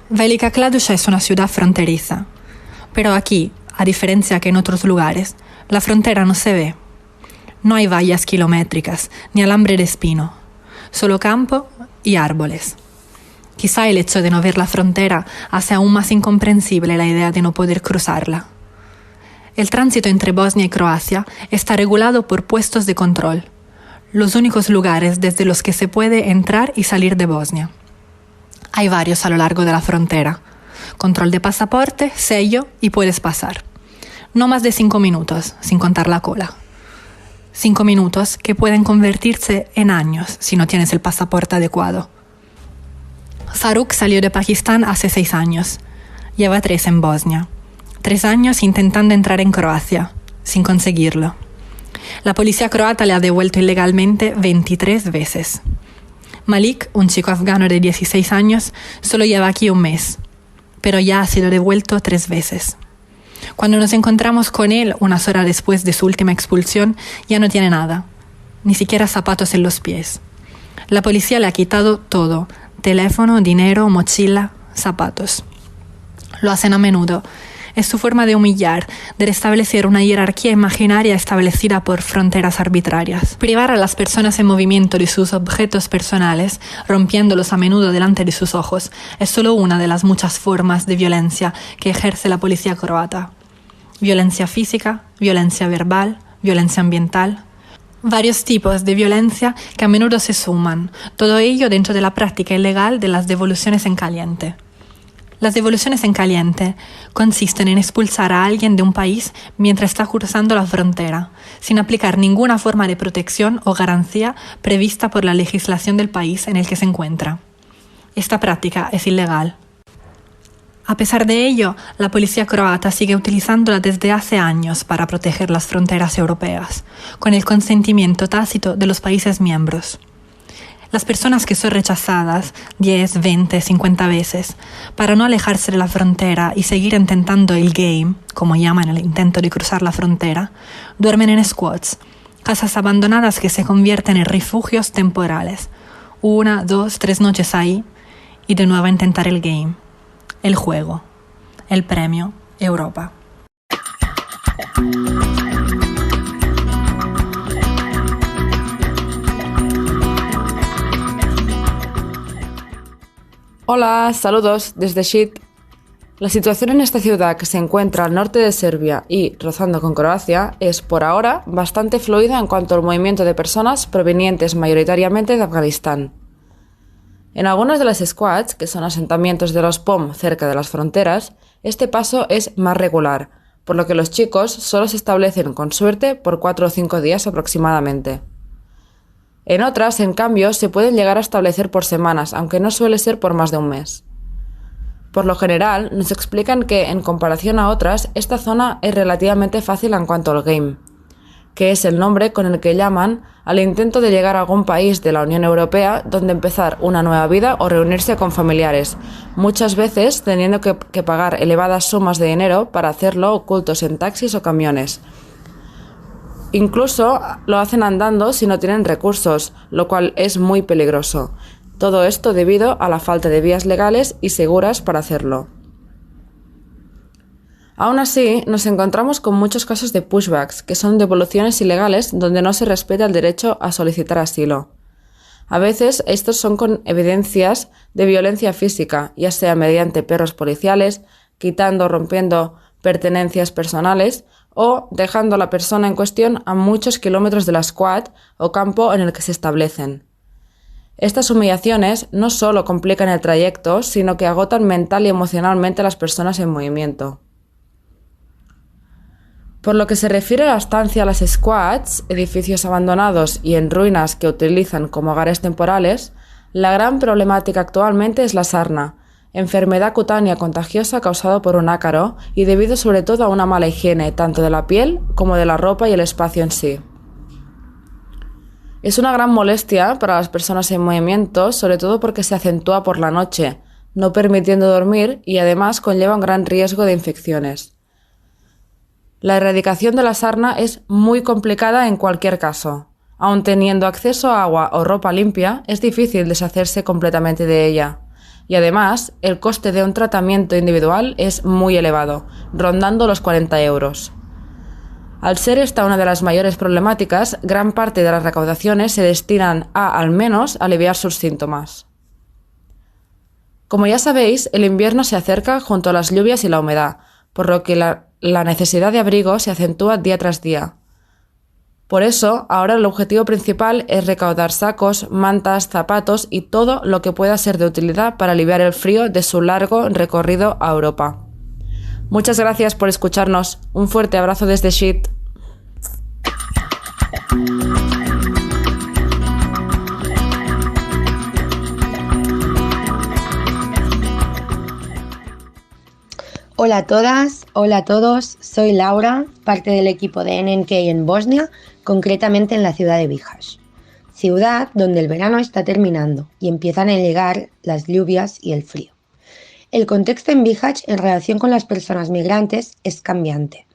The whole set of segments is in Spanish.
Velika Kladuša es una ciudad fronteriza, pero aquí, a diferencia que en otros lugares, la frontera no se ve. No hay vallas kilométricas ni alambre de espino, solo campo y árboles. Quizá el hecho de no ver la frontera hace aún más incomprensible la idea de no poder cruzarla. El tránsito entre Bosnia y Croacia está regulado por puestos de control, los únicos lugares desde los que se puede entrar y salir de Bosnia. Hay varios a lo largo de la frontera. Control de pasaporte, sello y puedes pasar. No más de 5 minutos, sin contar la cola. 5 minutos que pueden convertirse en años si no tienes el pasaporte adecuado. Faruk salió de Pakistán hace 6 años. Lleva 3 en Bosnia. 3 años intentando entrar en Croacia, sin conseguirlo. La policía croata le ha devuelto ilegalmente 23 veces. Malik, un chico afgano de 16 años, solo lleva aquí 1 mes, pero ya ha sido devuelto 3 veces. Cuando nos encontramos con él unas horas después de su última expulsión, ya no tiene nada, ni siquiera zapatos en los pies. La policía le ha quitado todo: teléfono, dinero, mochila, zapatos. Lo hacen a menudo. Es su forma de humillar, de restablecer una jerarquía imaginaria establecida por fronteras arbitrarias. Privar a las personas en movimiento de sus objetos personales, rompiéndolos a menudo delante de sus ojos, es solo una de las muchas formas de violencia que ejerce la policía croata. Violencia física, violencia verbal, violencia ambiental. Varios tipos de violencia que a menudo se suman, todo ello dentro de la práctica ilegal de las devoluciones en caliente. Las devoluciones en caliente consisten en expulsar a alguien de un país mientras está cruzando la frontera, sin aplicar ninguna forma de protección o garantía prevista por la legislación del país en el que se encuentra. Esta práctica es ilegal. A pesar de ello, la policía croata sigue utilizándola desde hace años para proteger las fronteras europeas, con el consentimiento tácito de los países miembros. Las personas que son rechazadas 10, 20, 50 veces para no alejarse de la frontera y seguir intentando el game, como llaman el intento de cruzar la frontera, duermen en squats, casas abandonadas que se convierten en refugios temporales. 1, 2, 3 noches ahí y de nuevo a intentar el game, el juego, el premio Europa. Hola, saludos desde Shit. La situación en esta ciudad, que se encuentra al norte de Serbia y rozando con Croacia, es por ahora bastante fluida en cuanto al movimiento de personas provenientes mayoritariamente de Afganistán. En algunos de las squads, que son asentamientos de los POM cerca de las fronteras, este paso es más regular, por lo que los chicos solo se establecen con suerte por 4 o 5 días aproximadamente. En otras, en cambio, se pueden llegar a establecer por semanas, aunque no suele ser por más de 1 mes. Por lo general, nos explican que, en comparación a otras, esta zona es relativamente fácil en cuanto al game, que es el nombre con el que llaman al intento de llegar a algún país de la Unión Europea donde empezar una nueva vida o reunirse con familiares, muchas veces teniendo que pagar elevadas sumas de dinero para hacerlo ocultos en taxis o camiones. Incluso lo hacen andando si no tienen recursos, lo cual es muy peligroso. Todo esto debido a la falta de vías legales y seguras para hacerlo. Aún así, nos encontramos con muchos casos de pushbacks, que son devoluciones ilegales donde no se respeta el derecho a solicitar asilo. A veces estos son con evidencias de violencia física, ya sea mediante perros policiales, quitando o rompiendo pertenencias personales, o dejando a la persona en cuestión a muchos kilómetros de la squad o campo en el que se establecen. Estas humillaciones no solo complican el trayecto, sino que agotan mental y emocionalmente a las personas en movimiento. Por lo que se refiere a la estancia a las squads, edificios abandonados y en ruinas que utilizan como hogares temporales, la gran problemática actualmente es la sarna, enfermedad cutánea contagiosa causada por un ácaro y debido sobre todo a una mala higiene tanto de la piel como de la ropa y el espacio en sí. Es una gran molestia para las personas en movimiento, sobre todo porque se acentúa por la noche, no permitiendo dormir y además conlleva un gran riesgo de infecciones. La erradicación de la sarna es muy complicada en cualquier caso. Aun teniendo acceso a agua o ropa limpia, es difícil deshacerse completamente de ella. Y además, el coste de un tratamiento individual es muy elevado, rondando los 40 euros. Al ser esta una de las mayores problemáticas, gran parte de las recaudaciones se destinan a, al menos, aliviar sus síntomas. Como ya sabéis, el invierno se acerca junto a las lluvias y la humedad, por lo que la necesidad de abrigo se acentúa día tras día. Por eso, ahora el objetivo principal es recaudar sacos, mantas, zapatos y todo lo que pueda ser de utilidad para aliviar el frío de su largo recorrido a Europa. Muchas gracias por escucharnos. Un fuerte abrazo desde Sheet. Hola a todas, hola a todos, soy Laura, parte del equipo de NNK en Bosnia, concretamente en la ciudad de Bihać, ciudad donde el verano está terminando y empiezan a llegar las lluvias y el frío. El contexto en Bihać en relación con las personas migrantes es cambiante.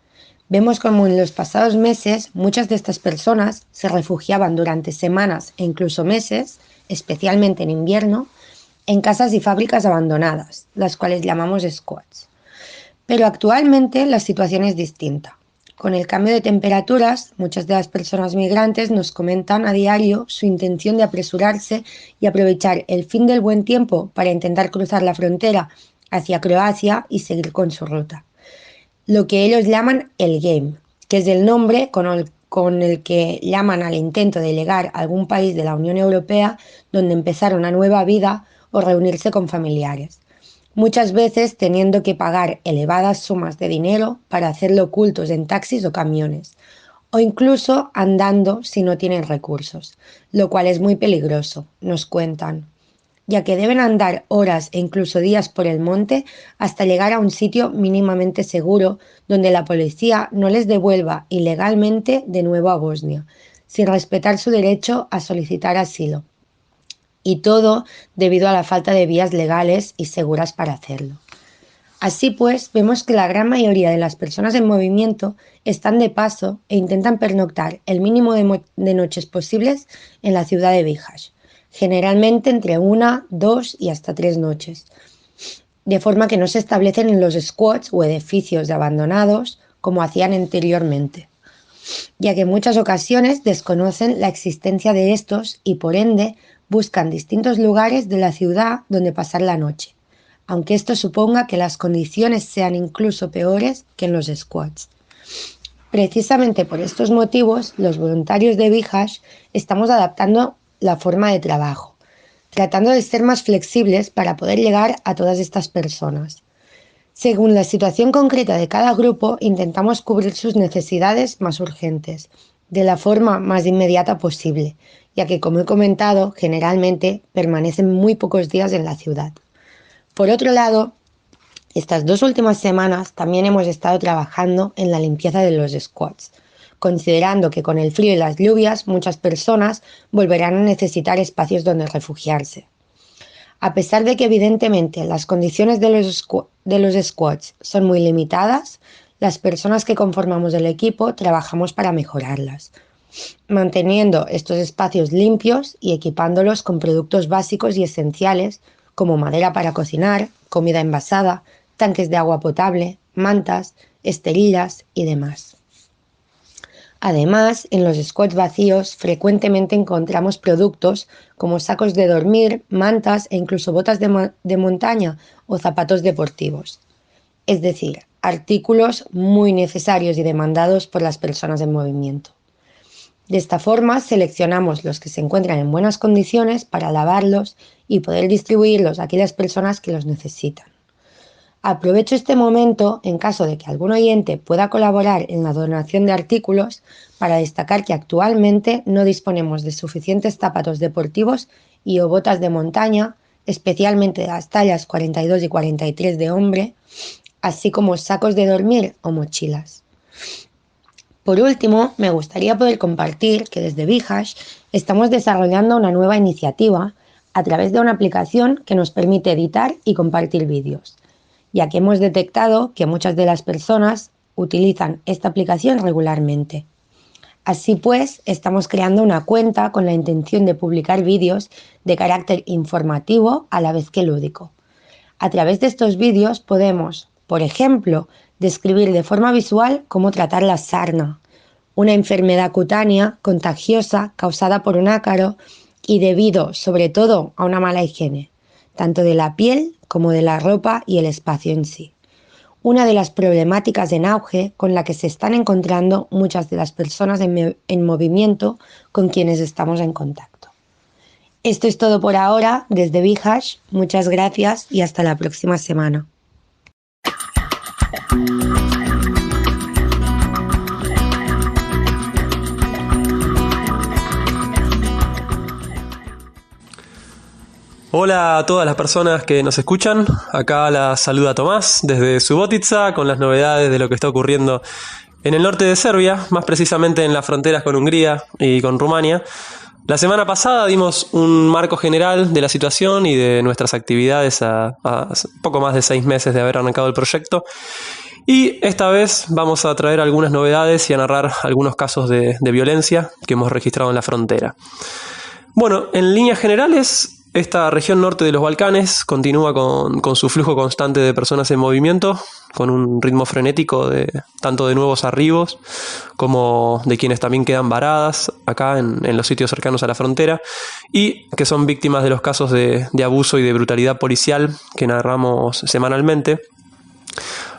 Vemos como en los pasados meses muchas de estas personas se refugiaban durante semanas e incluso meses, especialmente en invierno, en casas y fábricas abandonadas, las cuales llamamos squats. Pero actualmente la situación es distinta. Con el cambio de temperaturas, muchas de las personas migrantes nos comentan a diario su intención de apresurarse y aprovechar el fin del buen tiempo para intentar cruzar la frontera hacia Croacia y seguir con su ruta. Lo que ellos llaman el game, que es el nombre con el que llaman al intento de llegar a algún país de la Unión Europea donde empezar una nueva vida o reunirse con familiares. Muchas veces teniendo que pagar elevadas sumas de dinero para hacerlo ocultos en taxis o camiones, o incluso andando si no tienen recursos, lo cual es muy peligroso, nos cuentan, ya que deben andar horas e incluso días por el monte hasta llegar a un sitio mínimamente seguro donde la policía no les devuelva ilegalmente de nuevo a Bosnia, sin respetar su derecho a solicitar asilo. Y todo debido a la falta de vías legales y seguras para hacerlo. Así pues, vemos que la gran mayoría de las personas en movimiento están de paso e intentan pernoctar el mínimo de noches posibles en la ciudad de Bihać, generalmente entre 1, 2 y hasta 3 noches, de forma que no se establecen en los squats o edificios abandonados como hacían anteriormente, ya que en muchas ocasiones desconocen la existencia de estos y por ende buscan distintos lugares de la ciudad donde pasar la noche, aunque esto suponga que las condiciones sean incluso peores que en los squats. Precisamente por estos motivos, los voluntarios de Bihać estamos adaptando la forma de trabajo, tratando de ser más flexibles para poder llegar a todas estas personas. Según la situación concreta de cada grupo, intentamos cubrir sus necesidades más urgentes, de la forma más inmediata posible, ya que, como he comentado, generalmente permanecen muy pocos días en la ciudad. Por otro lado, estas 2 últimas semanas también hemos estado trabajando en la limpieza de los squats, considerando que con el frío y las lluvias muchas personas volverán a necesitar espacios donde refugiarse. A pesar de que evidentemente las condiciones de los squats son muy limitadas, las personas que conformamos el equipo trabajamos para mejorarlas, manteniendo estos espacios limpios y equipándolos con productos básicos y esenciales como madera para cocinar, comida envasada, tanques de agua potable, mantas, esterillas y demás. Además, en los squats vacíos frecuentemente encontramos productos como sacos de dormir, mantas e incluso botas de montaña o zapatos deportivos. Es decir, artículos muy necesarios y demandados por las personas en movimiento. De esta forma, seleccionamos los que se encuentran en buenas condiciones para lavarlos y poder distribuirlos a aquellas personas que los necesitan. Aprovecho este momento, en caso de que algún oyente pueda colaborar en la donación de artículos, para destacar que actualmente no disponemos de suficientes zapatos deportivos y o botas de montaña, especialmente de las tallas 42 y 43 de hombre, así como sacos de dormir o mochilas. Por último, me gustaría poder compartir que desde Bihać estamos desarrollando una nueva iniciativa a través de una aplicación que nos permite editar y compartir vídeos, ya que hemos detectado que muchas de las personas utilizan esta aplicación regularmente. Así pues, estamos creando una cuenta con la intención de publicar vídeos de carácter informativo a la vez que lúdico. A través de estos vídeos podemos, por ejemplo, describir de forma visual cómo tratar la sarna, una enfermedad cutánea contagiosa causada por un ácaro y debido sobre todo a una mala higiene, tanto de la piel como de la ropa y el espacio en sí. Una de las problemáticas en auge con la que se están encontrando muchas de las personas en movimiento con quienes estamos en contacto. Esto es todo por ahora desde Bihać. Muchas gracias y hasta la próxima semana. Hola a todas las personas que nos escuchan. Acá la saluda Tomás desde Subotica con las novedades de lo que está ocurriendo en el norte de Serbia, más precisamente en las fronteras con Hungría y con Rumania. La semana pasada dimos un marco general de la situación y de nuestras actividades a poco más de 6 meses de haber arrancado el proyecto. Y esta vez vamos a traer algunas novedades y a narrar algunos casos de violencia que hemos registrado en la frontera. Bueno, en líneas generales, esta región norte de los Balcanes continúa con su flujo constante de personas en movimiento, con un ritmo frenético tanto de nuevos arribos como de quienes también quedan varadas acá en los sitios cercanos a la frontera y que son víctimas de los casos de abuso y de brutalidad policial que narramos semanalmente.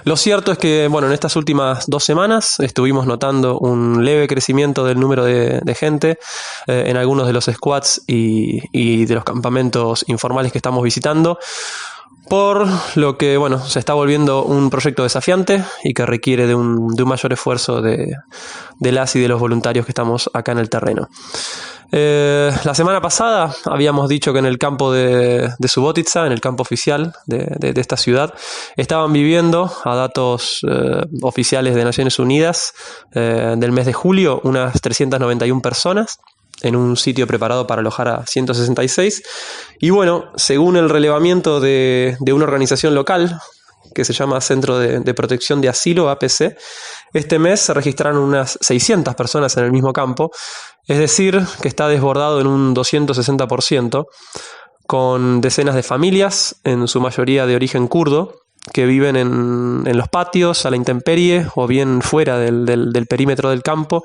Lo cierto es que, bueno, en estas últimas 2 semanas estuvimos notando un leve crecimiento del número de gente en algunos de los squats y de los campamentos informales que estamos visitando, por lo que, bueno, se está volviendo un proyecto desafiante y que requiere de un mayor esfuerzo de las y de los voluntarios que estamos acá en el terreno. La semana pasada habíamos dicho que en el campo de Subotica, en el campo oficial de esta ciudad, estaban viviendo, a datos oficiales de Naciones Unidas, del mes de julio, unas 391 personas en un sitio preparado para alojar a 166. Y bueno, según el relevamiento de una organización local que se llama Centro de Protección de Asilo, APC, este mes se registraron unas 600 personas en el mismo campo, es decir, que está desbordado en un 260%, con decenas de familias, en su mayoría de origen kurdo, que viven en los patios, a la intemperie o bien fuera del perímetro del campo,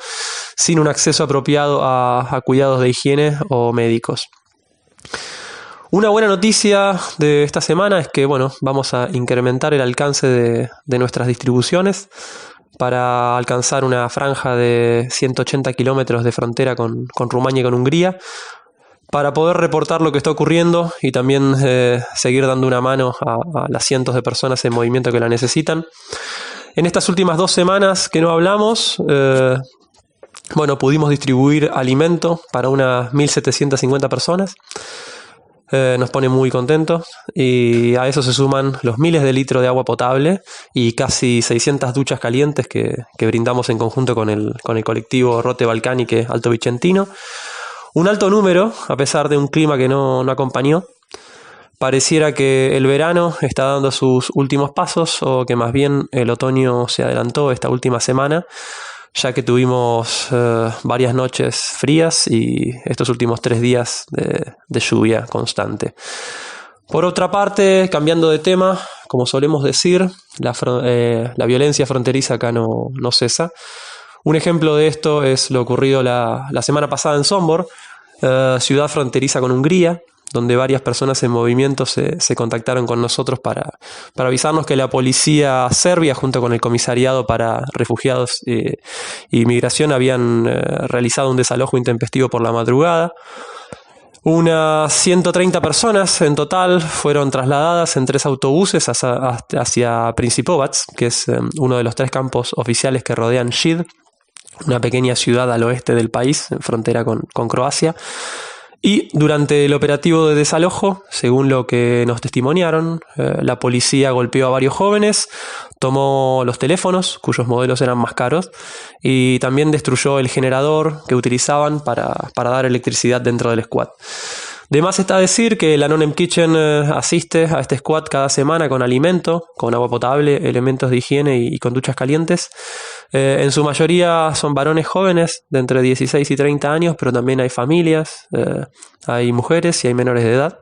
sin un acceso apropiado a cuidados de higiene o médicos. Una buena noticia de esta semana es que, bueno, vamos a incrementar el alcance de nuestras distribuciones para alcanzar una franja de 180 kilómetros de frontera con Rumania y con Hungría, para poder reportar lo que está ocurriendo y también seguir dando una mano a las cientos de personas en movimiento que la necesitan. En estas últimas 2 semanas que no hablamos, pudimos distribuir alimento para unas 1.750 personas. Nos pone muy contentos y a eso se suman los miles de litros de agua potable y casi 600 duchas calientes que brindamos en conjunto con el colectivo Rote Balcaniche Alto Vicentino. Un alto número, a pesar de un clima que no acompañó. Pareciera que el verano está dando sus últimos pasos o que más bien el otoño se adelantó esta última semana, ya que tuvimos varias noches frías y estos últimos 3 días de lluvia constante. Por otra parte, cambiando de tema, como solemos decir, la violencia fronteriza acá no cesa. Un ejemplo de esto es lo ocurrido la semana pasada en Sombor, ciudad fronteriza con Hungría, donde varias personas en movimiento se contactaron con nosotros para avisarnos que la policía serbia, junto con el comisariado para refugiados y migración, habían realizado un desalojo intempestivo por la madrugada. Unas 130 personas en total fueron trasladadas en 3 autobuses hacia Principovac, que es uno de los 3 campos oficiales que rodean Šid, una pequeña ciudad al oeste del país, en frontera con Croacia. Y durante el operativo de desalojo, según lo que nos testimoniaron, la policía golpeó a varios jóvenes, tomó los teléfonos, cuyos modelos eran más caros, y también destruyó el generador que utilizaban para dar electricidad dentro del squad. De más está decir que el Anonem Kitchen asiste a este squad cada semana con alimento, con agua potable, elementos de higiene y con duchas calientes. En su mayoría son varones jóvenes de entre 16 y 30 años, pero también hay familias, hay mujeres y hay menores de edad.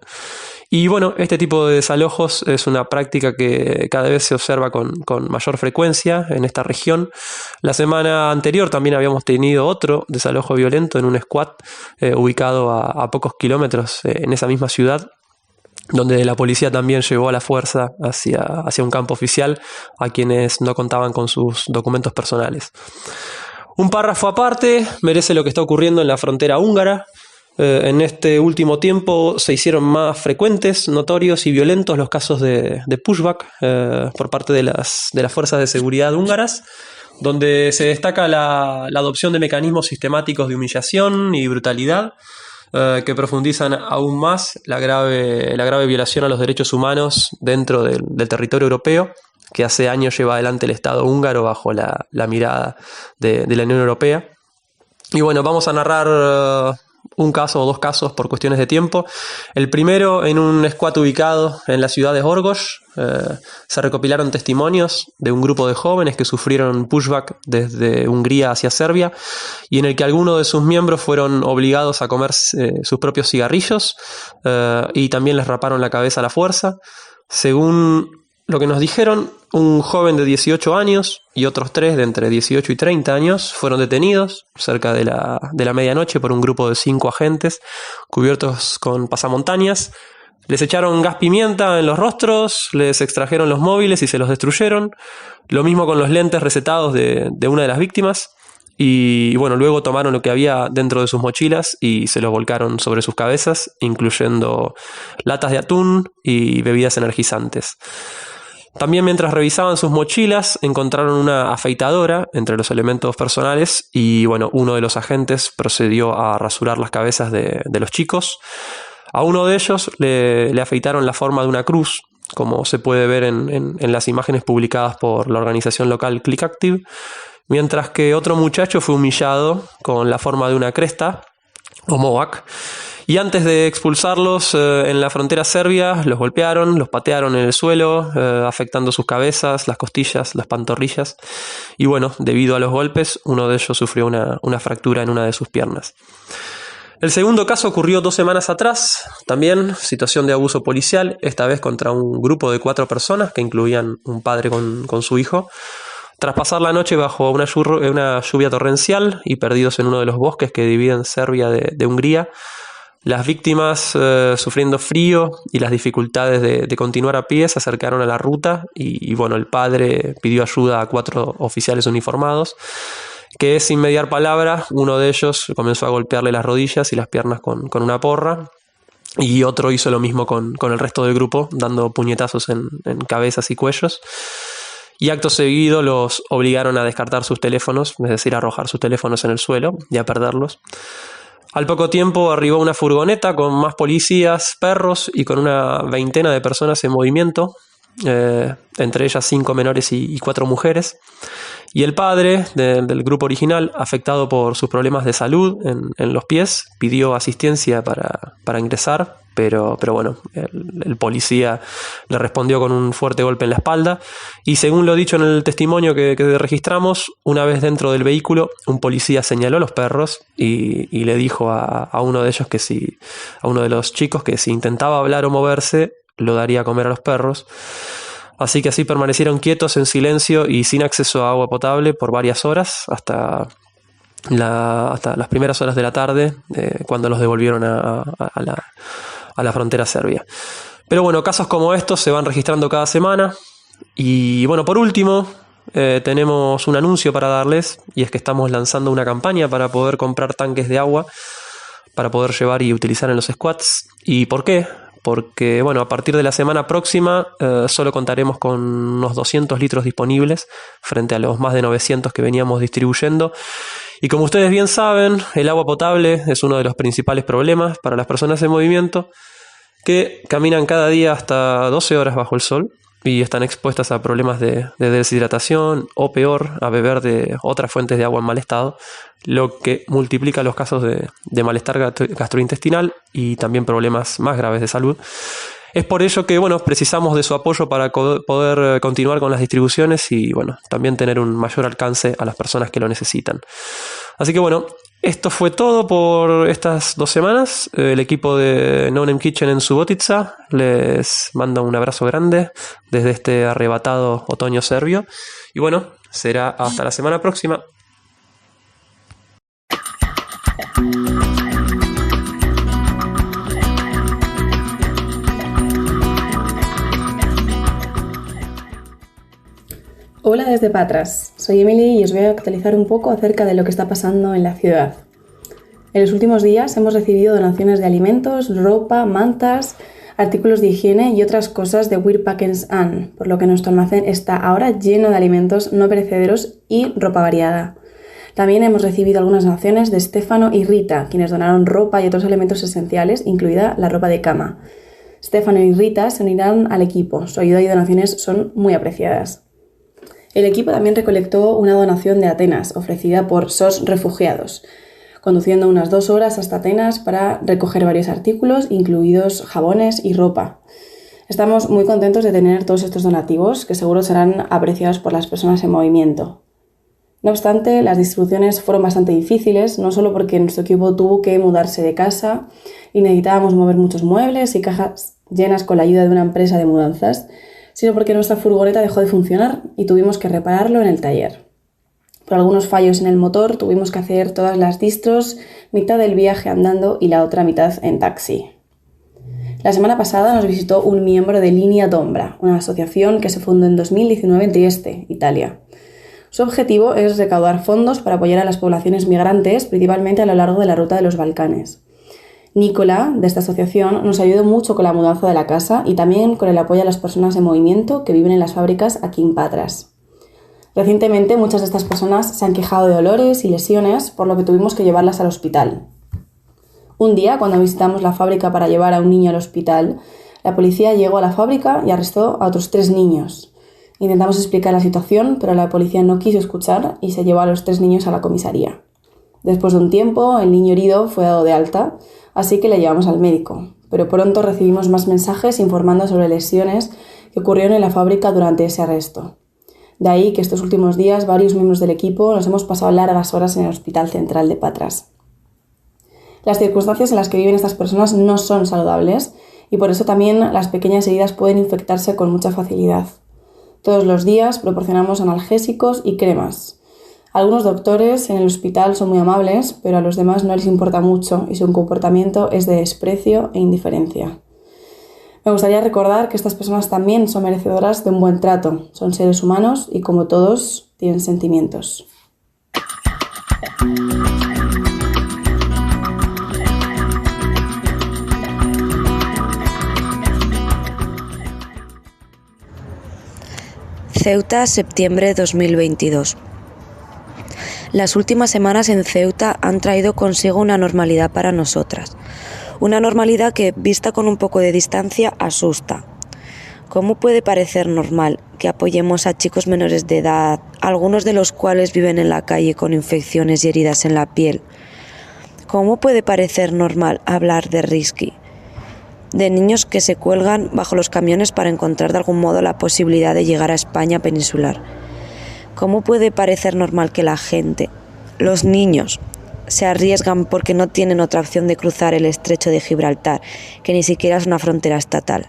Y bueno, este tipo de desalojos es una práctica que cada vez se observa con mayor frecuencia en esta región. La semana anterior también habíamos tenido otro desalojo violento en un squad ubicado a pocos kilómetros en esa misma ciudad, donde la policía también llevó a la fuerza hacia un campo oficial a quienes no contaban con sus documentos personales. Un párrafo aparte merece lo que está ocurriendo en la frontera húngara. En este último tiempo se hicieron más frecuentes, notorios y violentos los casos de pushback por parte de las fuerzas de seguridad húngaras, donde se destaca la adopción de mecanismos sistemáticos de humillación y brutalidad que profundizan aún más la grave violación a los derechos humanos dentro del territorio europeo, que hace años lleva adelante el Estado húngaro bajo la mirada de la Unión Europea. Y bueno, vamos a narrar un caso o dos casos por cuestiones de tiempo. El primero, en un squad ubicado en la ciudad de Orgos, se recopilaron testimonios de un grupo de jóvenes que sufrieron pushback desde Hungría hacia Serbia y en el que algunos de sus miembros fueron obligados a comer sus propios cigarrillos y también les raparon la cabeza a la fuerza. Según lo que nos dijeron, un joven de 18 años y otros 3 de entre 18 y 30 años fueron detenidos cerca de la medianoche por un grupo de 5 agentes cubiertos con pasamontañas. Les echaron gas pimienta en los rostros, les extrajeron los móviles y se los destruyeron. Lo mismo con los lentes recetados de una de las víctimas. Y bueno, luego tomaron lo que había dentro de sus mochilas y se los volcaron sobre sus cabezas, incluyendo latas de atún y bebidas energizantes. También mientras revisaban sus mochilas encontraron una afeitadora entre los elementos personales y bueno, uno de los agentes procedió a rasurar las cabezas de los chicos. A uno de ellos le afeitaron la forma de una cruz, como se puede ver en las imágenes publicadas por la organización local ClickActive, mientras que otro muchacho fue humillado con la forma de una cresta o mohawk. Y antes de expulsarlos en la frontera serbia, los golpearon, los patearon en el suelo, afectando sus cabezas, las costillas, las pantorrillas. Y bueno, debido a los golpes, uno de ellos sufrió una fractura en una de sus piernas. El segundo caso ocurrió 2 semanas atrás, también situación de abuso policial, esta vez contra un grupo de 4 personas que incluían un padre con su hijo. Tras pasar la noche bajo una lluvia torrencial y perdidos en uno de los bosques que dividen Serbia de Hungría, las víctimas, sufriendo frío y las dificultades de continuar a pie, se acercaron a la ruta y bueno, el padre pidió ayuda a 4 oficiales uniformados, que sin mediar palabra, uno de ellos comenzó a golpearle las rodillas y las piernas con una porra, y otro hizo lo mismo con el resto del grupo, dando puñetazos en cabezas y cuellos. Y acto seguido los obligaron a descartar sus teléfonos, es decir, a arrojar sus teléfonos en el suelo y a perderlos. Al poco tiempo arribó una furgoneta con más policías, perros y con una veintena de personas en movimiento, entre ellas 5 menores y 4 mujeres. Y el padre del grupo original, afectado por sus problemas de salud en los pies, pidió asistencia para ingresar, pero bueno, el policía le respondió con un fuerte golpe en la espalda. Y según lo dicho en el testimonio que registramos, una vez dentro del vehículo, un policía señaló a los perros y le dijo a uno de ellos a uno de los chicos, que si intentaba hablar o moverse, lo daría a comer a los perros. Así que así permanecieron quietos en silencio y sin acceso a agua potable por varias horas hasta las primeras horas de la tarde, cuando los devolvieron a la frontera serbia. Pero bueno, casos como estos se van registrando cada semana. Y bueno, por último, tenemos un anuncio para darles, y es que estamos lanzando una campaña para poder comprar tanques de agua para poder llevar y utilizar en los squads. ¿Y por qué? porque bueno, a partir de la semana próxima solo contaremos con unos 200 litros disponibles frente a los más de 900 que veníamos distribuyendo. Y como ustedes bien saben, el agua potable es uno de los principales problemas para las personas en movimiento que caminan cada día hasta 12 horas bajo el sol y están expuestas a problemas de deshidratación o peor, a beber de otras fuentes de agua en mal estado, lo que multiplica los casos de malestar gastrointestinal y también problemas más graves de salud. Es por ello que bueno, precisamos de su apoyo para poder continuar con las distribuciones y bueno, también tener un mayor alcance a las personas que lo necesitan. Así que bueno, esto fue todo por estas 2 semanas. El equipo de No Name Kitchen en Subotica les manda un abrazo grande desde este arrebatado otoño serbio. Y bueno, será hasta la semana próxima. Hola desde Patras, soy Emily y os voy a actualizar un poco acerca de lo que está pasando en la ciudad. En los últimos días hemos recibido donaciones de alimentos, ropa, mantas, artículos de higiene y otras cosas de Weir Packens An, por lo que nuestro almacén está ahora lleno de alimentos no perecederos y ropa variada. También hemos recibido algunas donaciones de Stefano y Rita, quienes donaron ropa y otros elementos esenciales, incluida la ropa de cama. Stefano y Rita se unirán al equipo, su ayuda y donaciones son muy apreciadas. El equipo también recolectó una donación de Atenas, ofrecida por SOS Refugiados, conduciendo unas 2 horas hasta Atenas para recoger varios artículos, incluidos jabones y ropa. Estamos muy contentos de tener todos estos donativos, que seguro serán apreciados por las personas en movimiento. No obstante, las distribuciones fueron bastante difíciles, no solo porque nuestro equipo tuvo que mudarse de casa y necesitábamos mover muchos muebles y cajas llenas con la ayuda de una empresa de mudanzas, sino porque nuestra furgoneta dejó de funcionar y tuvimos que repararlo en el taller. Por algunos fallos en el motor tuvimos que hacer todas las distros, mitad del viaje andando y la otra mitad en taxi. La semana pasada nos visitó un miembro de Linea d'Ombra, una asociación que se fundó en 2019 en Trieste, Italia. Su objetivo es recaudar fondos para apoyar a las poblaciones migrantes, principalmente a lo largo de la ruta de los Balcanes. Nicola, de esta asociación, nos ayudó mucho con la mudanza de la casa y también con el apoyo a las personas en movimiento que viven en las fábricas aquí en Patras. Recientemente muchas de estas personas se han quejado de dolores y lesiones, por lo que tuvimos que llevarlas al hospital. Un día, cuando visitamos la fábrica para llevar a un niño al hospital, la policía llegó a la fábrica y arrestó a otros 3 niños. Intentamos explicar la situación, pero la policía no quiso escuchar y se llevó a los 3 niños a la comisaría. Después de un tiempo, el niño herido fue dado de alta, así que le llevamos al médico. Pero pronto recibimos más mensajes informando sobre lesiones que ocurrieron en la fábrica durante ese arresto. De ahí que estos últimos días varios miembros del equipo nos hemos pasado largas horas en el Hospital Central de Patras. Las circunstancias en las que viven estas personas no son saludables y por eso también las pequeñas heridas pueden infectarse con mucha facilidad. Todos los días proporcionamos analgésicos y cremas. Algunos doctores en el hospital son muy amables, pero a los demás no les importa mucho y su comportamiento es de desprecio e indiferencia. Me gustaría recordar que estas personas también son merecedoras de un buen trato. Son seres humanos y, como todos, tienen sentimientos. Ceuta, septiembre 2022. Las últimas semanas en Ceuta han traído consigo una normalidad para nosotras. Una normalidad que, vista con un poco de distancia, asusta. ¿Cómo puede parecer normal que apoyemos a chicos menores de edad, algunos de los cuales viven en la calle con infecciones y heridas en la piel? ¿Cómo puede parecer normal hablar de risky? De niños que se cuelgan bajo los camiones para encontrar de algún modo la posibilidad de llegar a España peninsular. ¿Cómo puede parecer normal que la gente, los niños, se arriesgan porque no tienen otra opción de cruzar el estrecho de Gibraltar, que ni siquiera es una frontera estatal?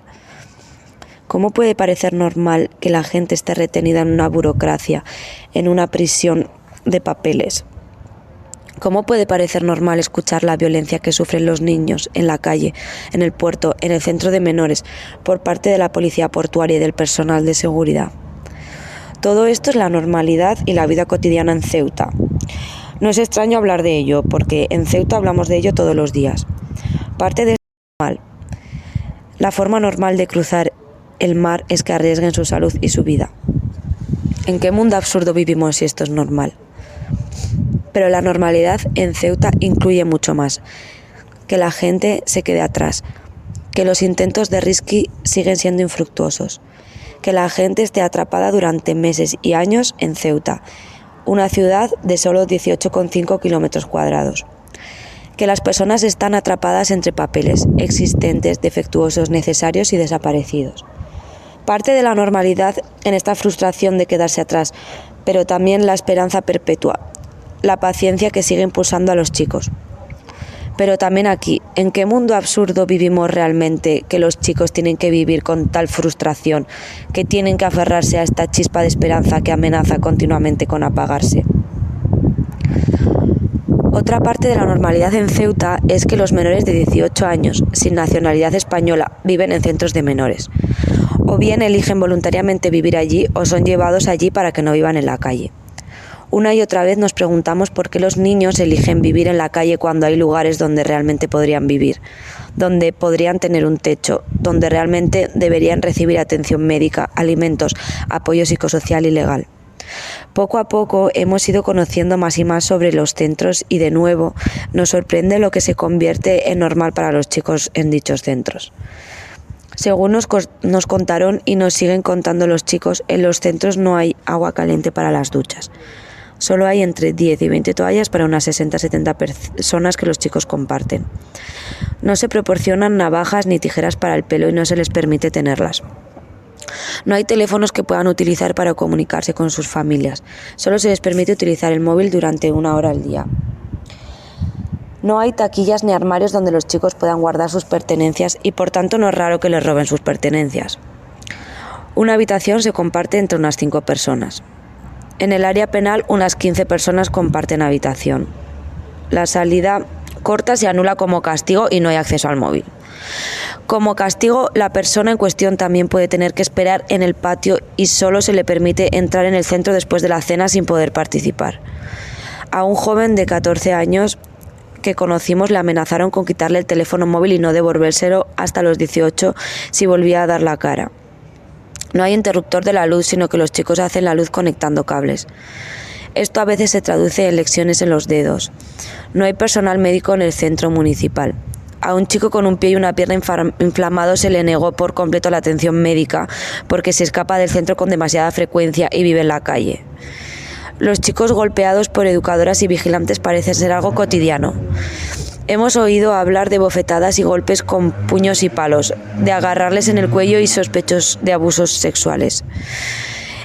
¿Cómo puede parecer normal que la gente esté retenida en una burocracia, en una prisión de papeles? ¿Cómo puede parecer normal escuchar la violencia que sufren los niños en la calle, en el puerto, en el centro de menores, por parte de la policía portuaria y del personal de seguridad? Todo esto es la normalidad y la vida cotidiana en Ceuta. No es extraño hablar de ello, porque en Ceuta hablamos de ello todos los días. Parte de esto es normal. La forma normal de cruzar el mar es que arriesguen su salud y su vida. ¿En qué mundo absurdo vivimos si esto es normal? Pero la normalidad en Ceuta incluye mucho más. Que la gente se quede atrás. Que los intentos de rescue siguen siendo infructuosos. Que la gente esté atrapada durante meses y años en Ceuta, una ciudad de solo 18,5 kilómetros cuadrados. Que las personas están atrapadas entre papeles existentes, defectuosos, necesarios y desaparecidos. Parte de la normalidad en esta frustración de quedarse atrás, pero también la esperanza perpetua, la paciencia que sigue impulsando a los chicos. Pero también aquí, ¿en qué mundo absurdo vivimos realmente que los chicos tienen que vivir con tal frustración, que tienen que aferrarse a esta chispa de esperanza que amenaza continuamente con apagarse? Otra parte de la normalidad en Ceuta es que los menores de 18 años, sin nacionalidad española, viven en centros de menores. O bien eligen voluntariamente vivir allí o son llevados allí para que no vivan en la calle. Una y otra vez nos preguntamos por qué los niños eligen vivir en la calle cuando hay lugares donde realmente podrían vivir, donde podrían tener un techo, donde realmente deberían recibir atención médica, alimentos, apoyo psicosocial y legal. Poco a poco hemos ido conociendo más y más sobre los centros y de nuevo nos sorprende lo que se convierte en normal para los chicos en dichos centros. Según nos contaron y nos siguen contando los chicos, en los centros no hay agua caliente para las duchas. Solo hay entre 10 y 20 toallas para unas 60-70 personas que los chicos comparten. No se proporcionan navajas ni tijeras para el pelo y no se les permite tenerlas. No hay teléfonos que puedan utilizar para comunicarse con sus familias. Solo se les permite utilizar el móvil durante 1 hora al día. No hay taquillas ni armarios donde los chicos puedan guardar sus pertenencias y por tanto no es raro que les roben sus pertenencias. Una habitación se comparte entre unas 5 personas. En el área penal, unas 15 personas comparten habitación. La salida corta se anula como castigo y no hay acceso al móvil. Como castigo, la persona en cuestión también puede tener que esperar en el patio y solo se le permite entrar en el centro después de la cena sin poder participar. A un joven de 14 años que conocimos le amenazaron con quitarle el teléfono móvil y no devolvérselo hasta los 18 si volvía a dar la cara. No hay interruptor de la luz, sino que los chicos hacen la luz conectando cables. Esto a veces se traduce en lesiones en los dedos. No hay personal médico en el centro municipal. A un chico con un pie y una pierna inflamados se le negó por completo la atención médica porque se escapa del centro con demasiada frecuencia y vive en la calle. Los chicos golpeados por educadoras y vigilantes parece ser algo cotidiano. Hemos oído hablar de bofetadas y golpes con puños y palos, de agarrarles en el cuello y sospechos de abusos sexuales.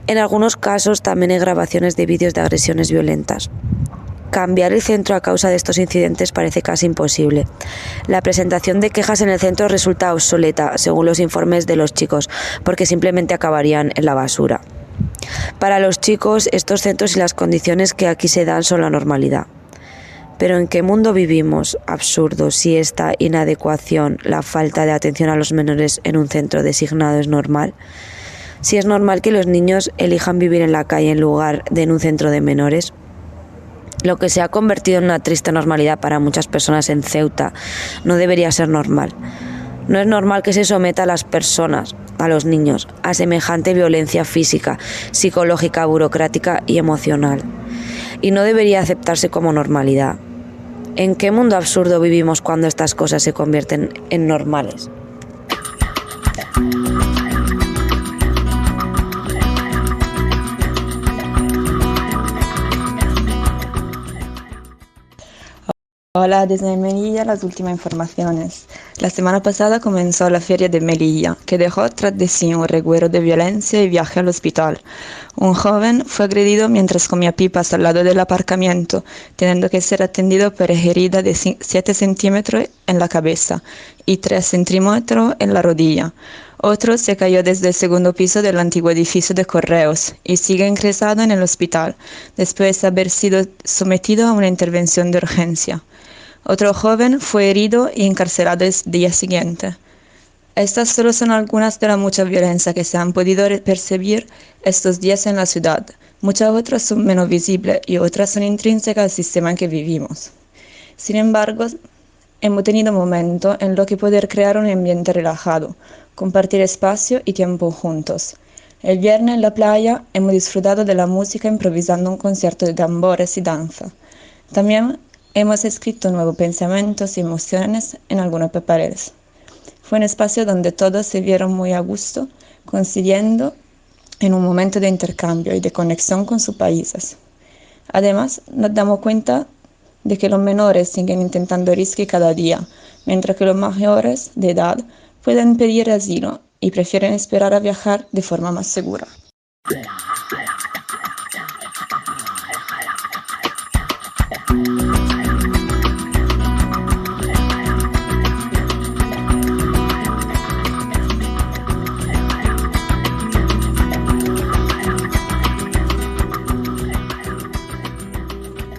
En algunos casos también hay grabaciones de vídeos de agresiones violentas. Cambiar el centro a causa de estos incidentes parece casi imposible. La presentación de quejas en el centro resulta obsoleta, según los informes de los chicos, porque simplemente acabarían en la basura. Para los chicos, estos centros y las condiciones que aquí se dan son la normalidad. Pero ¿en qué mundo vivimos absurdo si esta inadecuación, la falta de atención a los menores en un centro designado es normal? Si es normal que los niños elijan vivir en la calle en lugar de en un centro de menores. Lo que se ha convertido en una triste normalidad para muchas personas en Ceuta no debería ser normal. No es normal que se someta a las personas, a los niños, a semejante violencia física, psicológica, burocrática y emocional. Y no debería aceptarse como normalidad. ¿En qué mundo absurdo vivimos cuando estas cosas se convierten en normales? Hola, desde Melilla las últimas informaciones. La semana pasada comenzó la feria de Melilla, que dejó tras de sí un reguero de violencia y viaje al hospital. Un joven fue agredido mientras comía pipas al lado del aparcamiento, teniendo que ser atendido por herida de 7 centímetros en la cabeza y 3 centímetros en la rodilla. Otro se cayó desde el segundo piso del antiguo edificio de correos y sigue ingresado en el hospital, después de haber sido sometido a una intervención de urgencia. Otro joven fue herido y encarcelado el día siguiente. Estas solo son algunas de la mucha violencia que se han podido percibir estos días en la ciudad. Muchas otras son menos visibles y otras son intrínsecas al sistema en que vivimos. Sin embargo, hemos tenido momentos en los que poder crear un ambiente relajado, compartir espacio y tiempo juntos. El viernes en la playa hemos disfrutado de la música improvisando un concierto de tambores y danza. También hemos escrito nuevos pensamientos y emociones en algunas papeles. Fue un espacio donde todos se vieron muy a gusto, coincidiendo en un momento de intercambio y de conexión con sus países. Además, nos damos cuenta de que los menores siguen intentando risky cada día, mientras que los mayores de edad pueden pedir asilo y prefieren esperar a viajar de forma más segura.